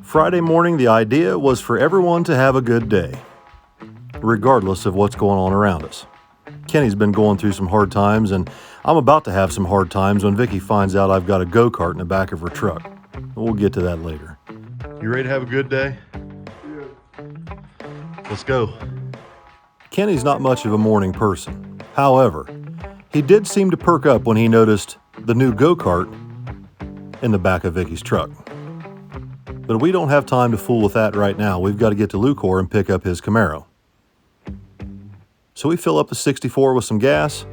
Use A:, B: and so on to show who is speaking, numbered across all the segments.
A: Friday morning, the idea was for everyone to have a good day, regardless of what's going on around us. Kenny's been going through some hard times, and I'm about to have some hard times when Vicky finds out I've got a go-kart in the back of her truck. We'll get to that later. You ready to have a good day?
B: Yeah.
A: Let's go. Kenny's not much of a morning person. However, he did seem to perk up when he noticed the new go-kart in the back of Vicky's truck. But we don't have time to fool with that right now. We've got to get to Lucore and pick up his Camaro. So we fill up the 64 with some gas,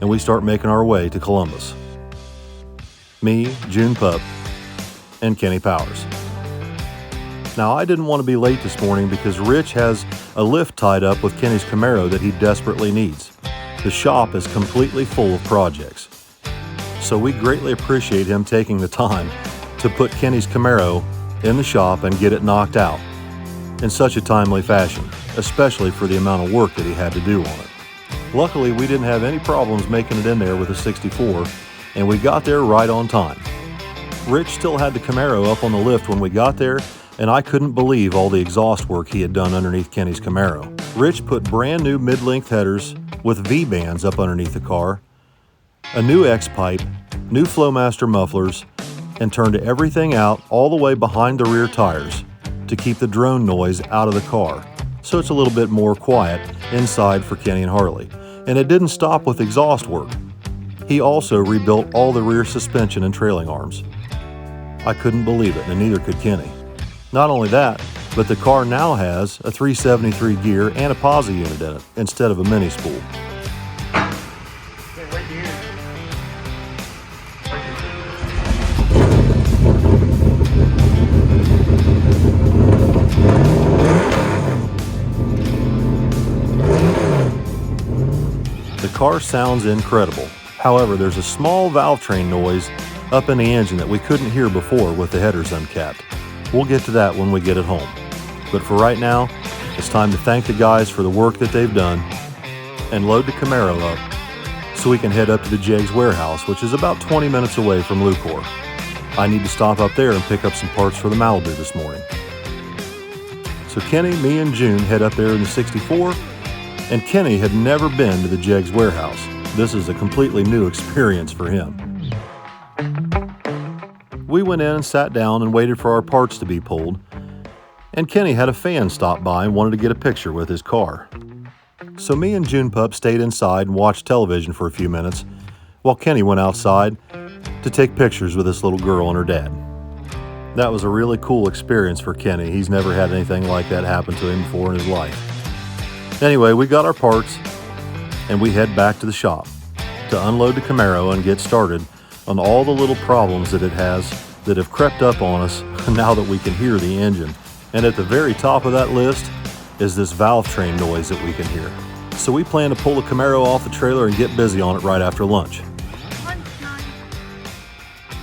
A: and we start making our way to Columbus. Me, June Pup, and Kenny Powers. Now, I didn't want to be late this morning because Rich has a lift tied up with Kenny's Camaro that he desperately needs. The shop is completely full of projects. So we greatly appreciate him taking the time to put Kenny's Camaro in the shop and get it knocked out in such a timely fashion, especially for the amount of work that he had to do on it. Luckily, we didn't have any problems making it in there with a 64, and we got there right on time. Rich still had the Camaro up on the lift when we got there, and I couldn't believe all the exhaust work he had done underneath Kenny's Camaro. Rich put brand new mid-length headers with V-bands up underneath the car, a new X-pipe, new Flowmaster mufflers, and turned everything out all the way behind the rear tires to keep the drone noise out of the car, so it's a little bit more quiet inside for Kenny and Harley. And it didn't stop with exhaust work. He also rebuilt all the rear suspension and trailing arms. I couldn't believe it, and neither could Kenny. Not only that, but the car now has a 373 gear and a posi unit in it instead of a mini spool. The car sounds incredible. However, there's a small valve train noise up in the engine that we couldn't hear before with the headers uncapped. We'll get to that when we get it home. But for right now, it's time to thank the guys for the work that they've done and load the Camaro up so we can head up to the Jegs warehouse, which is about 20 minutes away from Lucore. I need to stop up there and pick up some parts for the Malibu this morning. So Kenny, me, and June head up there in the 64, and Kenny had never been to the Jegs warehouse. This is a completely new experience for him. We went in and sat down and waited for our parts to be pulled, and Kenny had a fan stop by and wanted to get a picture with his car. So me and June Pup stayed inside and watched television for a few minutes while Kenny went outside to take pictures with this little girl and her dad. That was a really cool experience for Kenny. He's never had anything like that happen to him before in his life. Anyway, we got our parts and we head back to the shop to unload the Camaro and get started on all the little problems that it has that have crept up on us now that we can hear the engine. And at the very top of that list is this valve train noise that we can hear. So we plan to pull the Camaro off the trailer and get busy on it right after lunch.
B: Lunchtime.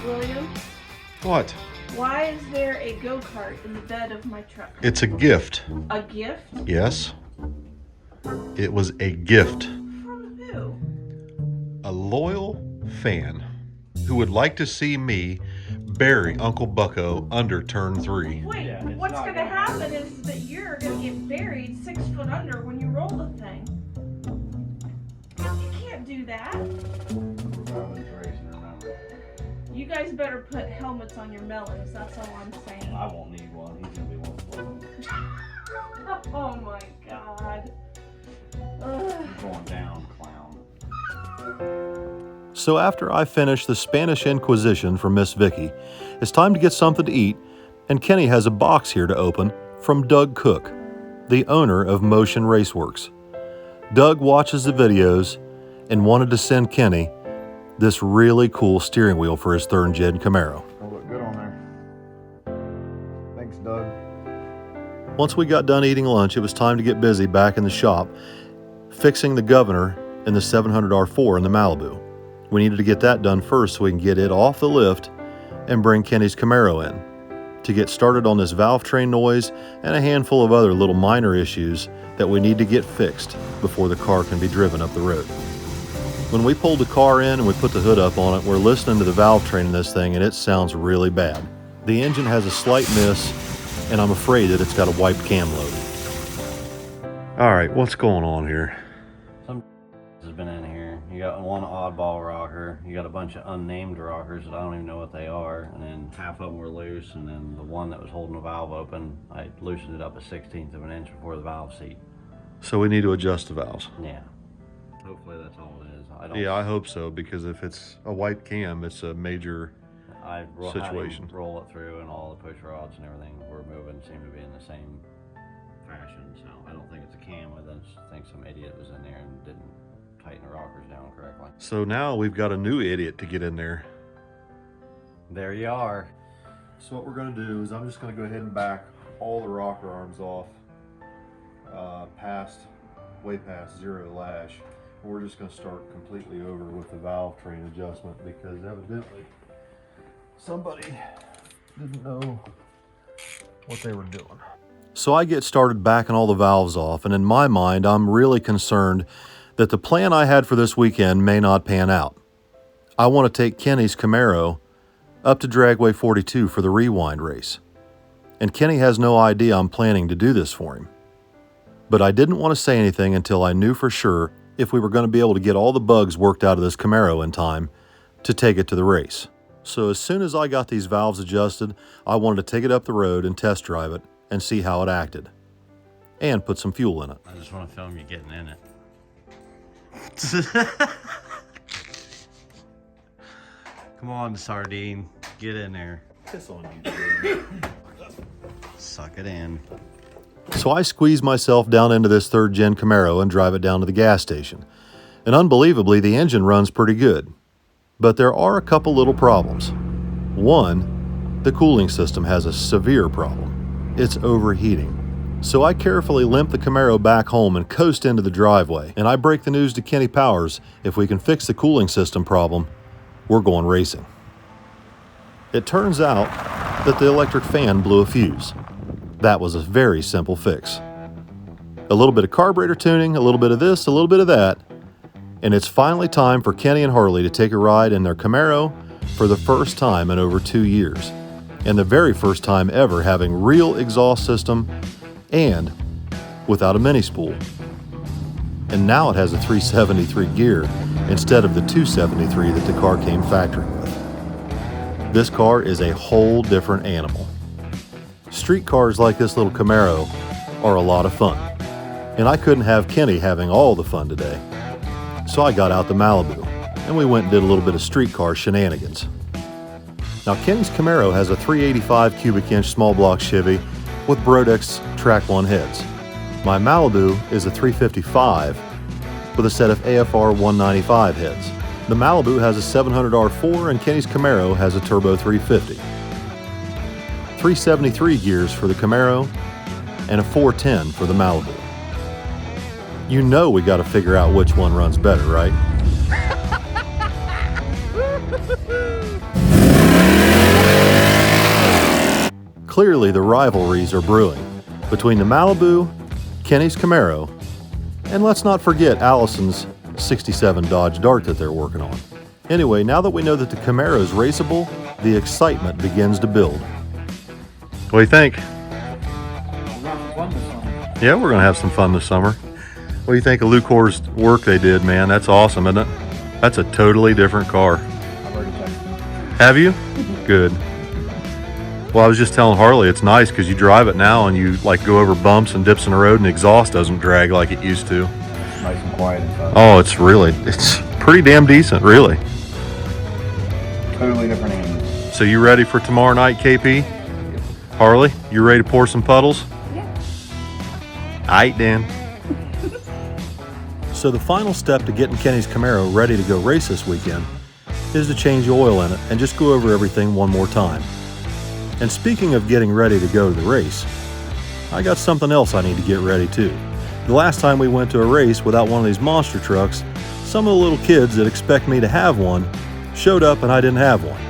B: William?
A: What?
B: Why is there a go-kart in the bed of my truck?
A: It's a gift.
B: A gift?
A: Yes. It was a gift.
B: From who?
A: A loyal fan who would like to see me bury Uncle Bucko under turn 3.
B: Wait, what's going to happen is that you're going to get buried 6 foot under when you roll the thing. You can't do that. You guys better put helmets on your melons, that's all I'm saying.
C: I won't need one, he's going to be one floating.
B: Oh my god.
C: You're going down, clown.
A: So after I finish the Spanish Inquisition for Miss Vicky, it's time to get something to eat, and Kenny has a box here to open from Doug Cook, the owner of Motion Raceworks. Doug watches the videos and wanted to send Kenny this really cool steering wheel for his 3rd Gen Camaro.
D: It'll look good on there. Thanks, Doug.
A: Once we got done eating lunch, it was time to get busy back in the shop, fixing the governor in the 700R4 in the Malibu. We needed to get that done first so we can get it off the lift and bring Kenny's Camaro in to get started on this valve train noise and a handful of other little minor issues that we need to get fixed before the car can be driven up the road. When we pulled the car in and we put the hood up on it, we're listening to the valve train in this thing and it sounds really bad. The engine has a slight miss, and I'm afraid that it's got a wiped cam load. All right, what's going on here?
C: Some has been in here. You got one oddball rocker. You got a bunch of unnamed rockers that I don't even know what they are. And then half of them were loose. And then the one that was holding the valve open, I loosened it up 1/16 of an inch before the valve seat.
A: So we need to adjust the valves.
C: Yeah. Hopefully that's all it is.
A: I hope so, because if it's a wiped cam, it's a major situation.
C: Had him roll it through, and all the push rods and everything we're moving seem to be in the same fashion. So I don't think it's a cam. I just think some idiot was in there and didn't tighten the rockers down correctly.
A: So now we've got a new idiot to get in there.
C: There you are.
A: So what we're going to do is I'm just going to go ahead and back all the rocker arms off way past zero lash. And we're just going to start completely over with the valve train adjustment, because evidently somebody didn't know what they were doing. So I get started backing all the valves off, and in my mind, I'm really concerned that the plan I had for this weekend may not pan out. I want to take Kenny's Camaro up to Dragway 42 for the rewind race. And Kenny has no idea I'm planning to do this for him. But I didn't want to say anything until I knew for sure if we were going to be able to get all the bugs worked out of this Camaro in time to take it to the race. So as soon as I got these valves adjusted, I wanted to take it up the road and test drive it and see how it acted. And put some fuel in it.
C: I just want to film you getting in it. Come on, sardine. Get in there.
A: Piss on you.
C: Suck it in.
A: So I squeeze myself down into this third-gen Camaro and drive it down to the gas station. And unbelievably, the engine runs pretty good. But there are a couple little problems. One, the cooling system has a severe problem. It's overheating. So I carefully limp the Camaro back home and coast into the driveway, and I break the news to Kenny Powers: if we can fix the cooling system problem, we're going racing. It turns out that the electric fan blew a fuse. That was a very simple fix. A little bit of carburetor tuning, a little bit of this, a little bit of that, and it's finally time for Kenny and Harley to take a ride in their Camaro for the first time in over 2 years, and the very first time ever having real exhaust system and without a mini spool. And now it has a 373 gear instead of the 273 that the car came factory with. This car is a whole different animal. Street cars like this little Camaro are a lot of fun, and I couldn't have Kenny having all the fun today. So I got out the Malibu, and we went and did a little bit of street car shenanigans. Now Kenny's Camaro has a 385 cubic inch small block Chevy with Brodex Track 1 heads. My Malibu is a 355 with a set of AFR 195 heads. The Malibu has a 700 R4 and Kenny's Camaro has a Turbo 350. 373 gears for the Camaro and a 410 for the Malibu. You know we got to figure out which one runs better, right? Clearly the rivalries are brewing between the Malibu, Kenny's Camaro, and let's not forget Allison's 67 Dodge Dart that they're working on. Anyway, now that we know that the Camaro is raceable, the excitement begins to build. What do you think? Yeah, we're gonna have some fun this summer. What do you think of Lucore's work they did, man? That's awesome, isn't it? That's a totally different car.
D: I've already checked it.
A: Have you? Good. Well, I was just telling Harley it's nice because you drive it now and you like go over bumps and dips in the road and the exhaust doesn't drag like it used to.
D: It's nice and quiet inside.
A: Oh, it's pretty damn decent, really.
D: Totally different animal.
A: So you ready for tomorrow night, KP? Harley, you ready to pour some puddles?
B: Yeah.
A: Aight, Dan. So the final step to getting Kenny's Camaro ready to go race this weekend is to change the oil in it and just go over everything one more time. And speaking of getting ready to go to the race, I got something else I need to get ready too. The last time we went to a race without one of these monster trucks, some of the little kids that expect me to have one showed up and I didn't have one.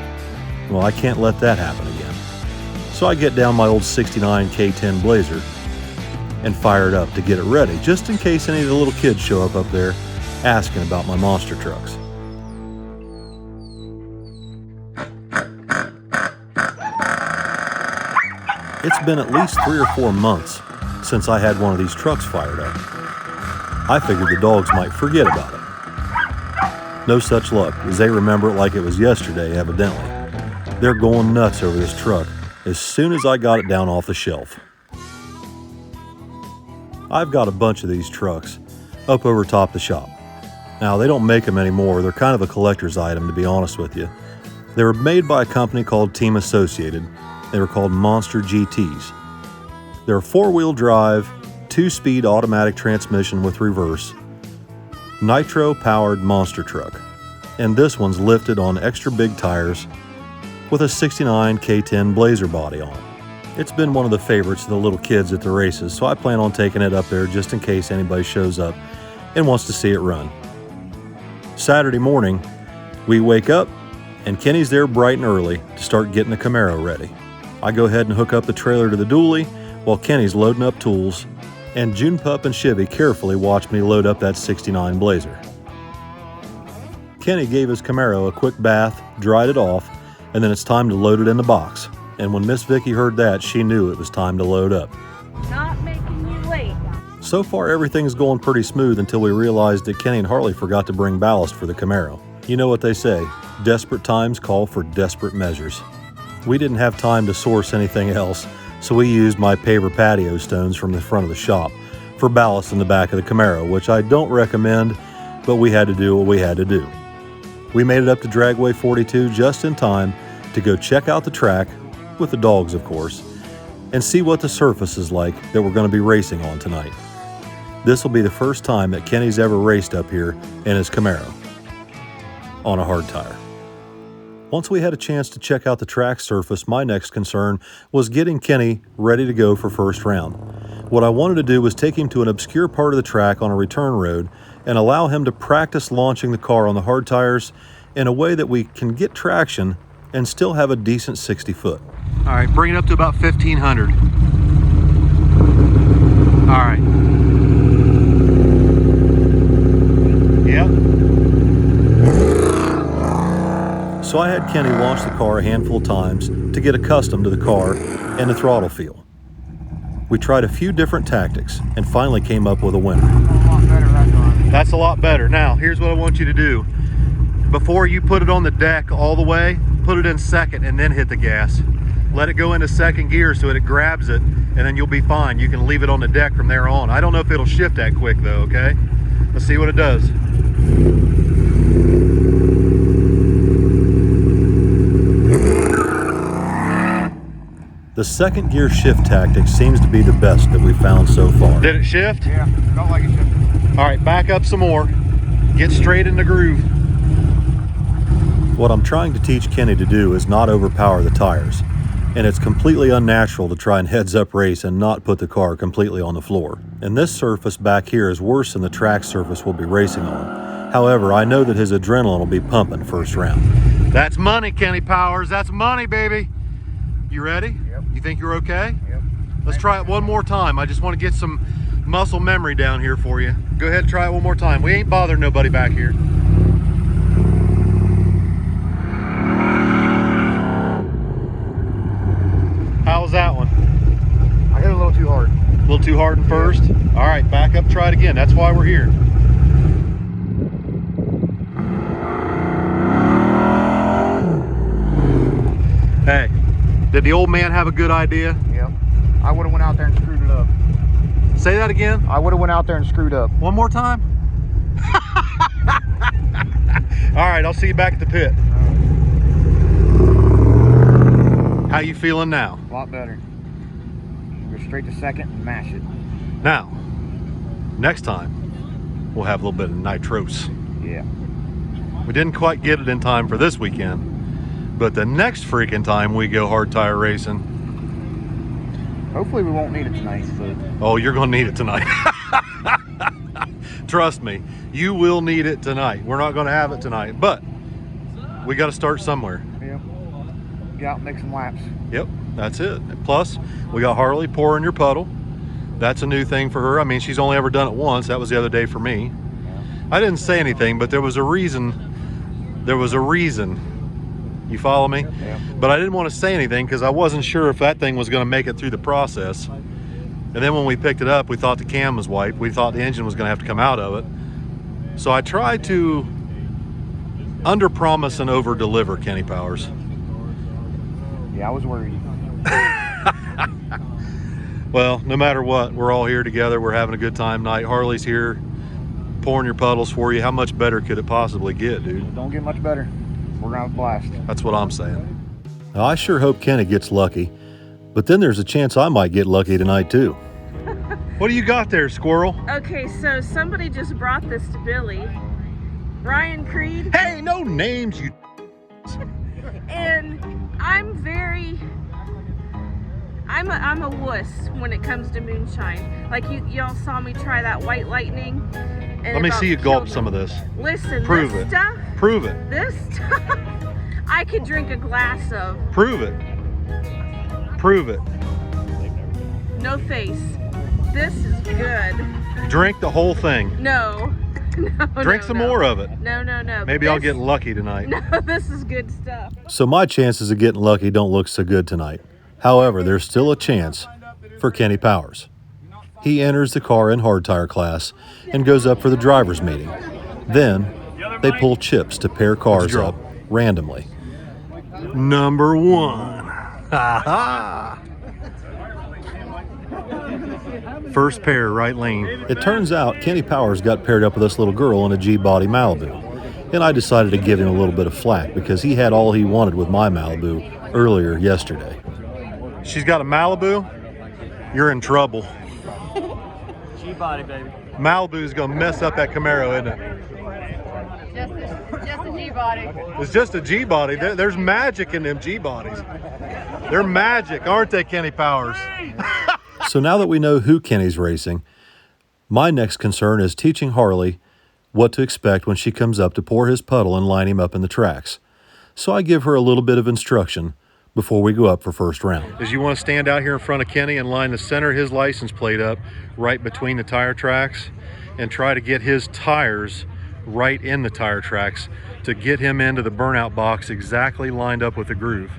A: Well, I can't let that happen again. So I get down my old 69 K10 Blazer and fire it up to get it ready, just in case any of the little kids show up there asking about my monster trucks. It's been at least 3 or 4 months since I had one of these trucks fired up. I figured the dogs might forget about it. No such luck, as they remember it like it was yesterday, evidently. They're going nuts over this truck as soon as I got it down off the shelf. I've got a bunch of these trucks up over top the shop. Now, they don't make them anymore. They're kind of a collector's item, to be honest with you. They were made by a company called Team Associated. They were called Monster GTs. They're a 4-wheel drive, 2-speed automatic transmission with reverse, nitro-powered monster truck. And this one's lifted on extra big tires with a 69 K10 Blazer body on it. It's been one of the favorites of the little kids at the races, so I plan on taking it up there just in case anybody shows up and wants to see it run. Saturday morning, we wake up and Kenny's there bright and early to start getting the Camaro ready. I go ahead and hook up the trailer to the dually while Kenny's loading up tools, and June Pup and Chivy carefully watch me load up that 69 Blazer. Kenny gave his Camaro a quick bath, dried it off, and then it's time to load it in the box. And when Miss Vicky heard that, she knew it was time to load up.
B: Not making you late.
A: So far, everything's going pretty smooth until we realized that Kenny and Harley forgot to bring ballast for the Camaro. You know what they say, desperate times call for desperate measures. We didn't have time to source anything else, so we used my paver patio stones from the front of the shop for ballast in the back of the Camaro, which I don't recommend, but we had to do what we had to do. We made it up to Dragway 42 just in time to go check out the track, with the dogs of course, and see what the surface is like that we're going to be racing on tonight. This will be the first time that Kenny's ever raced up here in his Camaro on a hard tire. Once we had a chance to check out the track surface, my next concern was getting Kenny ready to go for first round. What I wanted to do was take him to an obscure part of the track on a return road and allow him to practice launching the car on the hard tires in a way that we can get traction and still have a decent 60 foot. All right, bring it up to about 1,500. All right. Yep. So I had Kenny launch the car a handful of times to get accustomed to the car and the throttle feel. We tried a few different tactics and finally came up with a winner. That's a lot better. Now, here's what I want you to do. Before you put it on the deck all the way, put it in second and then hit the gas. Let it go into second gear so that it grabs it, and then you'll be fine. You can leave it on the deck from there on. I don't know if it'll shift that quick though, okay? Let's see what it does. The second gear shift tactic seems to be the best that we've found so far. Did it shift?
D: Yeah, felt like it shifted.
A: All right, back up some more. Get straight in the groove. What I'm trying to teach Kenny to do is not overpower the tires. And it's completely unnatural to try and heads-up race and not put the car completely on the floor. And this surface back here is worse than the track surface we'll be racing on. However, I know that his adrenaline will be pumping first round. That's money, Kenny Powers. That's money, baby. You ready?
D: Yep.
A: You think you're okay?
D: Yep.
A: Let's try it one more time. I just want to get some muscle memory down here for you. Go ahead and try it one more time. We ain't bothering nobody back here. How was that one?
D: I hit it a little too hard.
A: A little too hard in first? All right, back up, try it again. That's why we're here. Hey, did the old man have a good idea?
D: Yep. I would have went out there and screwed it up.
A: Say that again?
D: I would have went out there and screwed up.
A: One more time? All right, I'll see you back at the pit. How you feeling now?
D: A lot better. Go straight to second and mash it.
A: Now, next time, we'll have a little bit of nitros.
D: Yeah.
A: We didn't quite get it in time for this weekend, but the next freaking time we go hard tire racing.
D: Hopefully we won't need it tonight, but...
A: Oh, you're gonna need it tonight. Trust me, you will need it tonight. We're not gonna have it tonight, but we gotta start somewhere.
D: Yeah. Get out and make some laps.
A: Yep, that's it. Plus, we got Harley pouring your puddle. That's a new thing for her. I mean, she's only ever done it once. That was the other day for me. Yeah. I didn't say anything, but there was a reason. There was a reason You follow me?
D: Yeah.
A: But I didn't want to say anything because I wasn't sure if that thing was going to make it through the process. And then when we picked it up, we thought the cam was wiped. We thought the engine was going to have to come out of it. So I tried to under-promise and over-deliver, Kenny Powers.
D: Yeah, I was worried.
A: Well, no matter what, we're all here together. We're having a good time tonight. Harley's here, pouring your puddles for you. How much better could it possibly get, dude?
D: Don't get much better. We're gonna have a blast.
A: That's what I'm saying. Now, I sure hope Kenny gets lucky, but then there's a chance I might get lucky tonight too. What do you got there, squirrel?
B: Okay, so somebody just brought this to Billy. Brian Creed.
A: Hey, no names, you.
B: And I'm a wuss when it comes to moonshine. Like y'all saw me try that White Lightning.
A: Let me see you gulp some of this.
B: Listen,
A: Prove
B: this
A: it.
B: stuff.
A: Prove it.
B: This stuff, I could drink a glass of.
A: Prove it. Prove it.
B: No face. This is good.
A: Drink the whole thing.
B: No.
A: Drink some more of it.
B: No.
A: Maybe I'll get lucky tonight.
B: No, this is good stuff.
A: So my chances of getting lucky don't look so good tonight. However, there's still a chance for Kenny Powers. He enters the car in hard tire class and goes up for the driver's meeting. Then they pull chips to pair cars up randomly. Number one. Ha ha. First pair, right lane. It turns out Kenny Powers got paired up with this little girl in a G-body Malibu. And I decided to give him a little bit of flack because he had all he wanted with my Malibu earlier yesterday. She's got a Malibu? You're in trouble.
E: G-body, baby.
A: Malibu's gonna mess up that Camaro, isn't it?
E: Just a G-body.
A: It's just a G-body. There's magic in them G-bodies. They're magic, aren't they, Kenny Powers? So now that we know who Kenny's racing, my next concern is teaching Harley what to expect when she comes up to pour his puddle and line him up in the tracks. So I give her a little bit of instruction before we go up for first round. Is you want to stand out here in front of Kenny and line the center of his license plate up right between the tire tracks and try to get his tires right in the tire tracks to get him into the burnout box exactly lined up with the groove.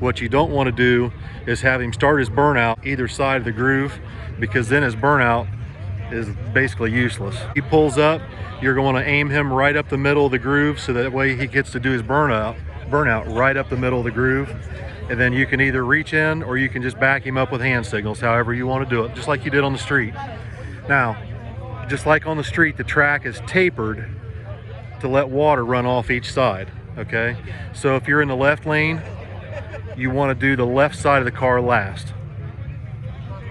A: What you don't want to do is have him start his burnout either side of the groove, because then his burnout is basically useless. He pulls up, you're going to aim him right up the middle of the groove so that way he gets to do his burnout right up the middle of the groove. And then you can either reach in or you can just back him up with hand signals, however you want to do it, just like you did on the street. Now, just like on the street, the track is tapered to let water run off each side, okay? So if you're in the left lane, you want to do the left side of the car last.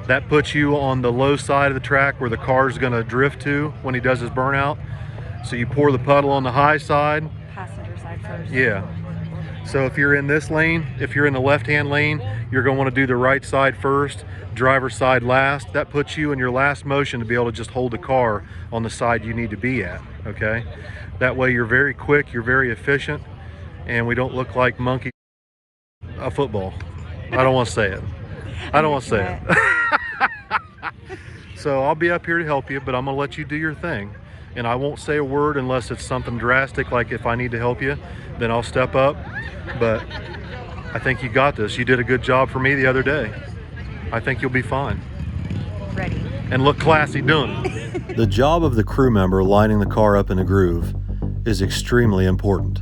A: That puts you on the low side of the track where the car's going to drift to when he does his burnout. So you pour the puddle on the high side.
E: Passenger side first.
A: Yeah. So if you're in this lane, if you're in the left-hand lane, you're going to want to do the right side first, driver's side last. That puts you in your last motion to be able to just hold the car on the side you need to be at, okay? That way you're very quick, you're very efficient, and we don't look like monkey a football. I don't want to say it. I don't want to say it. So I'll be up here to help you, but I'm going to let you do your thing. And I won't say a word unless it's something drastic, like if I need to help you, then I'll step up. But I think you got this. You did a good job for me the other day. I think you'll be fine.
E: Ready.
A: And look classy doing it. The job of the crew member lining the car up in a groove is extremely important.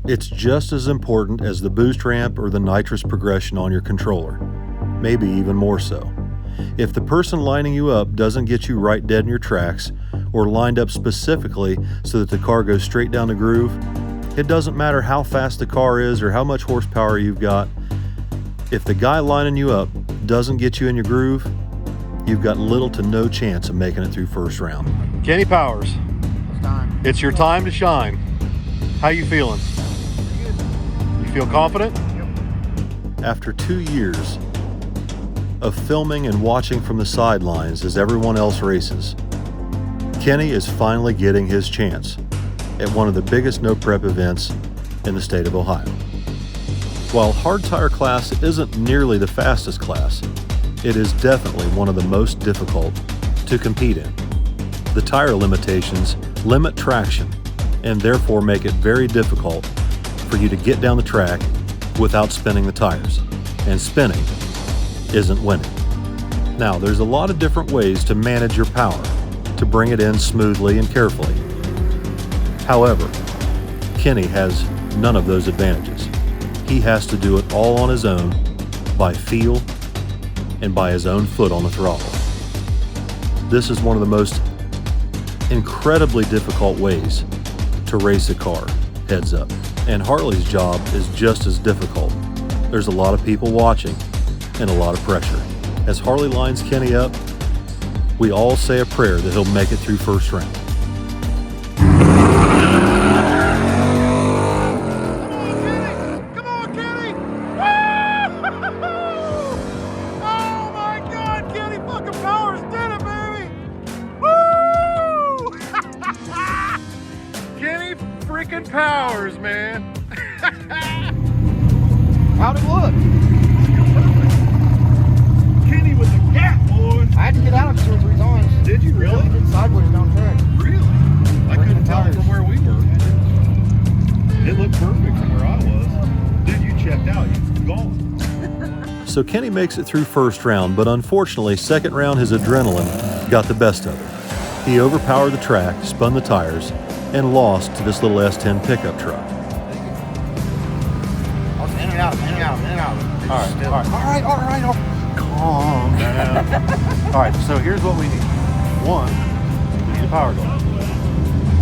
A: It's just as important as the boost ramp or the nitrous progression on your controller, maybe even more so. If the person lining you up doesn't get you right dead in your tracks or lined up specifically so that the car goes straight down the groove, it doesn't matter how fast the car is or how much horsepower you've got. If the guy lining you up doesn't get you in your groove, you've got little to no chance of making it through first round. Kenny Powers, it's your time to shine. How you feeling? You feel confident? After 2 years of filming and watching from the sidelines as everyone else races, Kenny is finally getting his chance at one of the biggest no prep events in the state of Ohio. While hard tire class isn't nearly the fastest class, it is definitely one of the most difficult to compete in. The tire limitations limit traction and therefore make it very difficult for you to get down the track without spinning the tires, and spinning isn't winning. Now, there's a lot of different ways to manage your power, to bring it in smoothly and carefully. However, Kenny has none of those advantages. He has to do it all on his own, by feel, and by his own foot on the throttle. This is one of the most incredibly difficult ways to race a car, heads up. And Harley's job is just as difficult. There's a lot of people watching and a lot of pressure. As Harley lines Kenny up, we all say a prayer that he'll make it through first round.
F: Come on, Kenny! Oh my God, Kenny fucking Powers did it, baby! Woo! Kenny freaking Powers, man!
D: How'd it look?
F: Kenny with the gap, boy!
D: I had to get out of it 2 or 3 times.
F: Did you really?
D: It sideways down track.
F: Really? I couldn't tell
D: tires.
F: from where we were. It looked perfect from where I was. Dude, you checked out. You gone.
A: So Kenny makes it through first round, but unfortunately, second round his adrenaline got the best of it. He overpowered the track, spun the tires, and lost to this little S10 pickup truck.
D: I was in and out, in and out, in and out.
A: All right. Calm down. All right, so here's what we need. One, we need a power glove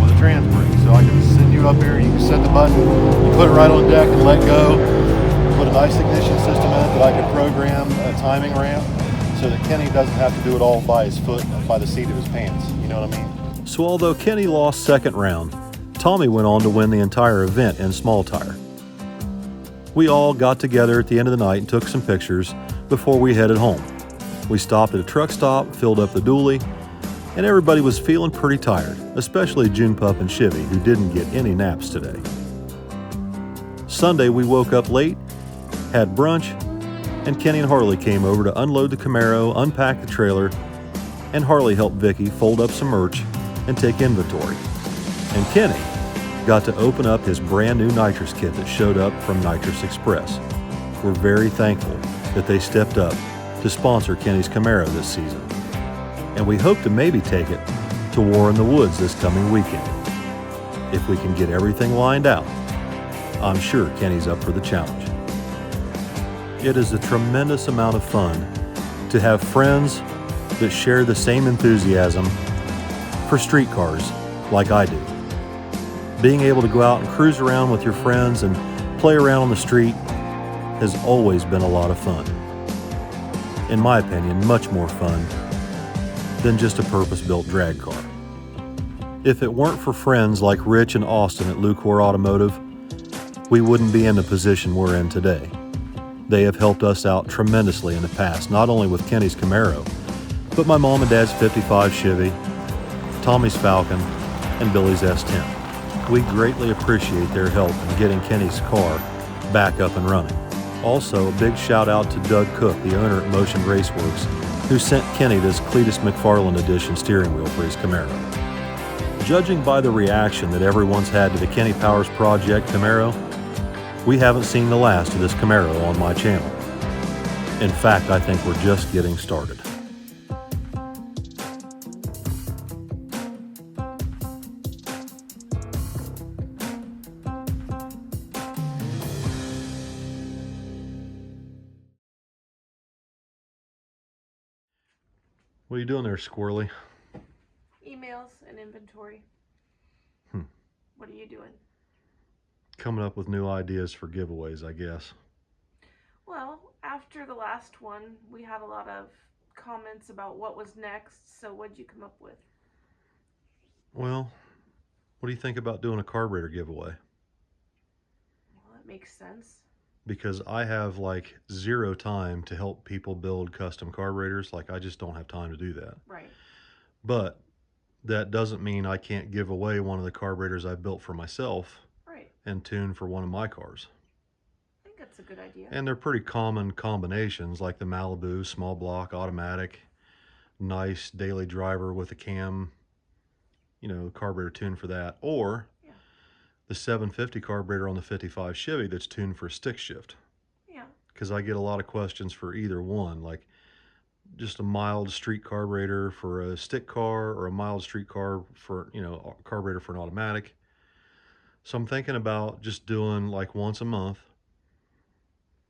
A: with a trans brake. So I can send you up here, you can set the button, you put it right on deck and let go. Put a nice ignition system in it that I can program a timing ramp so that Kenny doesn't have to do it all by his foot, by the seat of his pants. You know what I mean? So although Kenny lost second round, Tommy went on to win the entire event in small tire. We all got together at the end of the night and took some pictures before we headed home. We stopped at a truck stop, filled up the dually, and everybody was feeling pretty tired, especially June Pup and Chivy, who didn't get any naps today. Sunday, we woke up late, had brunch, and Kenny and Harley came over to unload the Camaro, unpack the trailer, and Harley helped Vicky fold up some merch and take inventory. And Kenny got to open up his brand new nitrous kit that showed up from Nitrous Express. We're very thankful that they stepped up to sponsor Kenny's Camaro this season. And we hope to maybe take it to War in the Woods this coming weekend. If we can get everything lined out, I'm sure Kenny's up for the challenge. It is a tremendous amount of fun to have friends that share the same enthusiasm for street cars like I do. Being able to go out and cruise around with your friends and play around on the street has always been a lot of fun. In my opinion, much more fun than just a purpose-built drag car. If it weren't for friends like Rich and Austin at Lucore Automotive, we wouldn't be in the position we're in today. They have helped us out tremendously in the past, not only with Kenny's Camaro, but my mom and dad's 55 Chevy, Tommy's Falcon, and Billy's S10. We greatly appreciate their help in getting Kenny's car back up and running. Also, a big shout out to Doug Cook, the owner at Motion Raceworks, who sent Kenny this Cletus McFarland edition steering wheel for his Camaro. Judging by the reaction that everyone's had to the Kenny Powers Project Camaro, we haven't seen the last of this Camaro on my channel. In fact, I think we're just getting started. What are you doing there, Squirrely?
B: Emails and inventory. What are you doing?
A: Coming up with new ideas for giveaways, I guess.
B: Well, after the last one, we had a lot of comments about what was next, so what'd you come up with?
A: Well, what do you think about doing a carburetor giveaway?
B: Well, that makes sense.
A: Because I have like zero time to help people build custom carburetors. Like, I just don't have time to do that.
B: Right.
A: But that doesn't mean I can't give away one of the carburetors I built for myself.
B: Right.
A: And tune for one of my cars.
B: I think that's a good idea.
A: And they're pretty common combinations, like the Malibu, small block, automatic, nice daily driver with a cam, you know, carburetor tune for that. Or the 750 carburetor on the 55 Chevy that's tuned for stick shift.
B: Yeah.
A: Because I get a lot of questions for either one, like just a mild street carburetor for a stick car or a mild street car for, you know, carburetor for an automatic. So I'm thinking about just doing like once a month,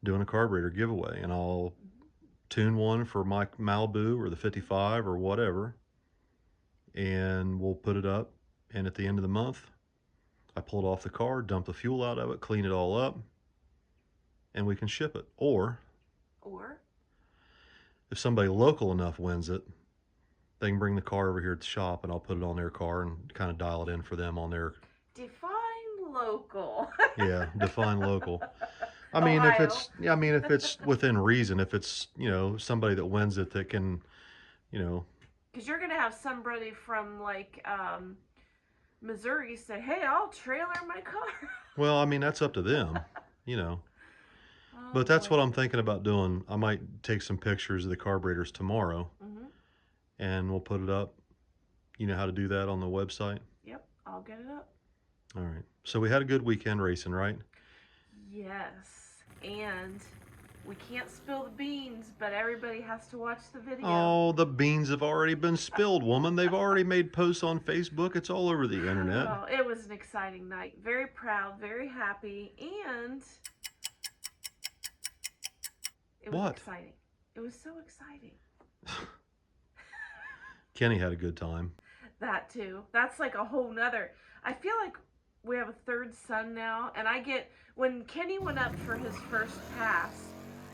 A: doing a carburetor giveaway, and I'll tune one for my Malibu or the 55 or whatever, and we'll put it up, and at the end of the month I pull it off the car, dump the fuel out of it, clean it all up, and we can ship it. Or if somebody local enough wins it, they can bring the car over here at the shop and I'll put it on their car and kind of dial it in for them on their...
B: Define local.
A: Yeah, define local. I mean,
B: Ohio.
A: if it's within reason, if it's, you know, somebody that wins it that can, you know...
B: Because you're going to have somebody from, like, Missouri say, hey, I'll trailer my car.
A: Well, I mean, that's up to them, you know.
B: Oh,
A: But that's
B: boy.
A: what I'm thinking about doing. I might take some pictures of the carburetors tomorrow, and we'll put it up. You know how to do that on the website?
B: Yep, I'll get it up.
A: All right. So we had a good weekend racing, right?
B: Yes, and we can't spill the beans, but everybody has to watch the video.
A: Oh, the beans have already been spilled, woman. They've already made posts on Facebook. It's all over the internet.
B: Oh, it was an exciting night. Very proud, very happy, and it was exciting. It was so exciting.
A: Kenny had a good time.
B: That too. That's like a whole nother. I feel like we have a third son now, and when Kenny went up for his first pass,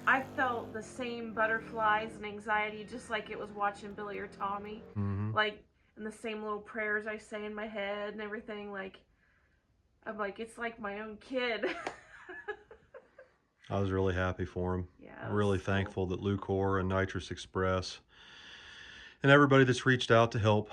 B: I felt the same butterflies and anxiety just like it was watching Billy or Tommy. Like, and the same little prayers I say in my head and everything. Like, I'm like, it's like my own kid.
A: I was really happy for him.
B: Yeah.
A: Really thankful that Lucore and Nitrous Express and everybody that's reached out to help.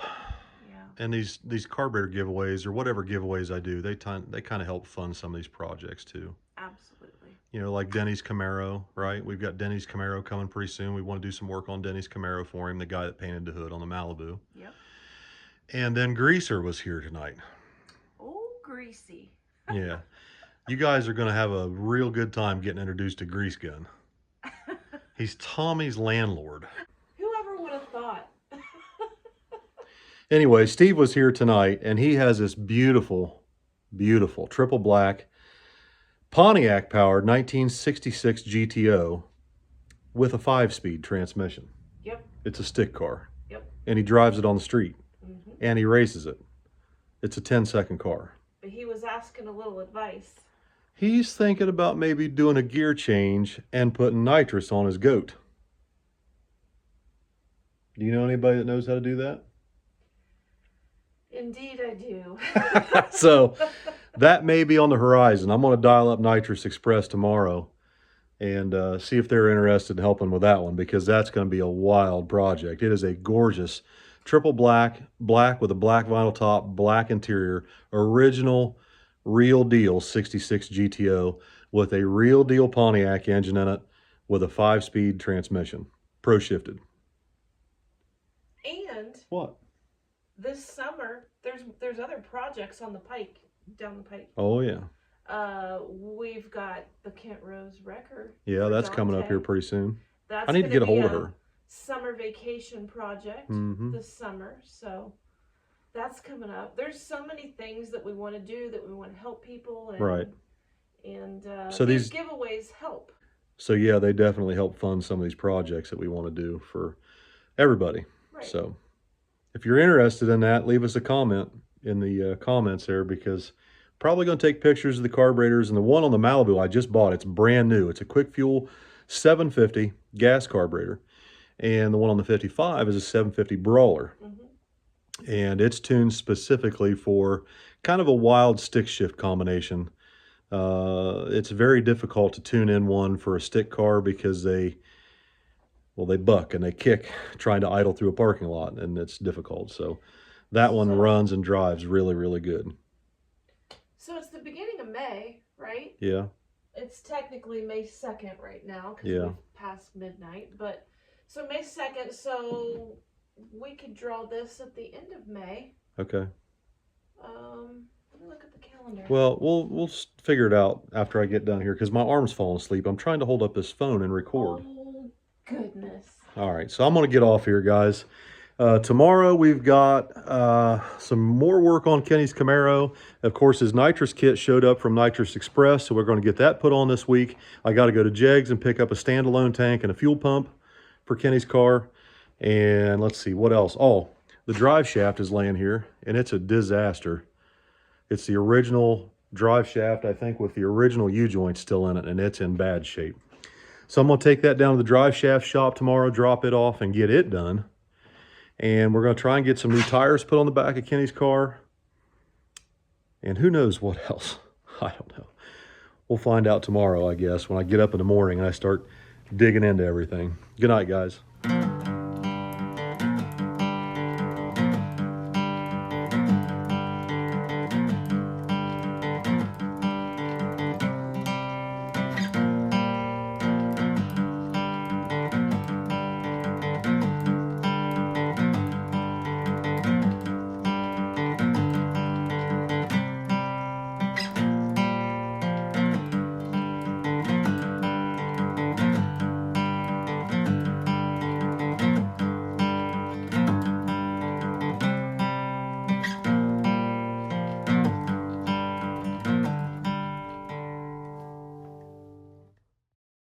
A: And these carburetor giveaways or whatever giveaways I do, they kind of help fund some of these projects too.
B: Absolutely.
A: You know, like Denny's Camaro, right? We've got Denny's Camaro coming pretty soon. We want to do some work on Denny's Camaro for him, the guy that painted the hood on the Malibu.
B: Yep.
A: And then Greaser was here tonight.
B: Oh, Greasy.
A: Yeah. You guys are going to have a real good time getting introduced to Grease Gun. He's Tommy's landlord.
B: Whoever would have thought?
A: Anyway, Steve was here tonight, and he has this beautiful, beautiful triple black Pontiac powered 1966 GTO with a 5-speed transmission.
B: Yep.
A: It's a stick car.
B: Yep.
A: And he drives it on the street. And he races it. It's a 10-second car.
B: But he was asking a little advice.
A: He's thinking about maybe doing a gear change and putting nitrous on his goat. Do you know anybody that knows how to do that?
B: Indeed, I do.
A: So that may be on the horizon. I'm going to dial up Nitrous Express tomorrow and see if they're interested in helping with that one, because that's going to be a wild project. It is a gorgeous triple black with a black vinyl top, black interior, original real deal 66 GTO with a real deal Pontiac engine in it with a 5-speed transmission, pro shifted.
B: And
A: What?
B: this summer, there's other projects on the pike, down the pike.
A: Oh yeah.
B: We've got the Kent Rose record.
A: Yeah,
B: for
A: that's coming up
B: Dante.
A: here pretty soon.
B: That's
A: I need to
B: gonna
A: get a
B: be
A: hold of her.
B: Summer vacation project this summer, so that's coming up. There's so many things that we want to do, that we want to help people, and,
A: Right.
B: And
A: So
B: these
A: these
B: giveaways help.
A: So yeah, they definitely help fund some of these projects that we want to do for everybody.
B: Right.
A: So if you're interested in that, leave us a comment in the comments there, because probably going to take pictures of the carburetors. And the one on the Malibu I just bought, it's brand new. It's a quick fuel 750 gas carburetor. And the one on the 55 is a 750 Brawler. And it's tuned specifically for kind of a wild stick shift combination. It's very difficult to tune in one for a stick car because they buck and they kick trying to idle through a parking lot, and it's difficult. So that one runs and drives really, really good.
B: So it's the beginning of May, right?
A: Yeah.
B: It's technically May 2nd right now, because
A: Yeah.
B: we've passed midnight. But so May 2nd, so we could draw this at the end of May.
A: Okay.
B: Let me look at the calendar.
A: Well, we'll figure it out after I get done here because my arm's falling asleep. I'm trying to hold up this phone and record.
B: Oh, goodness.
A: All right, so I'm going to get off here, guys. Tomorrow we've got some more work on Kenny's Camaro. Of course, his nitrous kit showed up from Nitrous Express, so we're going to get that put on this week. I got to go to Jegs and pick up a standalone tank and a fuel pump for Kenny's car. And let's see, what else? Oh, the drive shaft is laying here, and it's a disaster. It's the original drive shaft, I think, with the original U-joint still in it, and it's in bad shape. So I'm going to take that down to the drive shaft shop tomorrow, drop it off, and get it done. And we're going to try and get some new tires put on the back of Kenny's car. And who knows what else? I don't know. We'll find out tomorrow, I guess, when I get up in the morning and I start digging into everything. Good night, guys.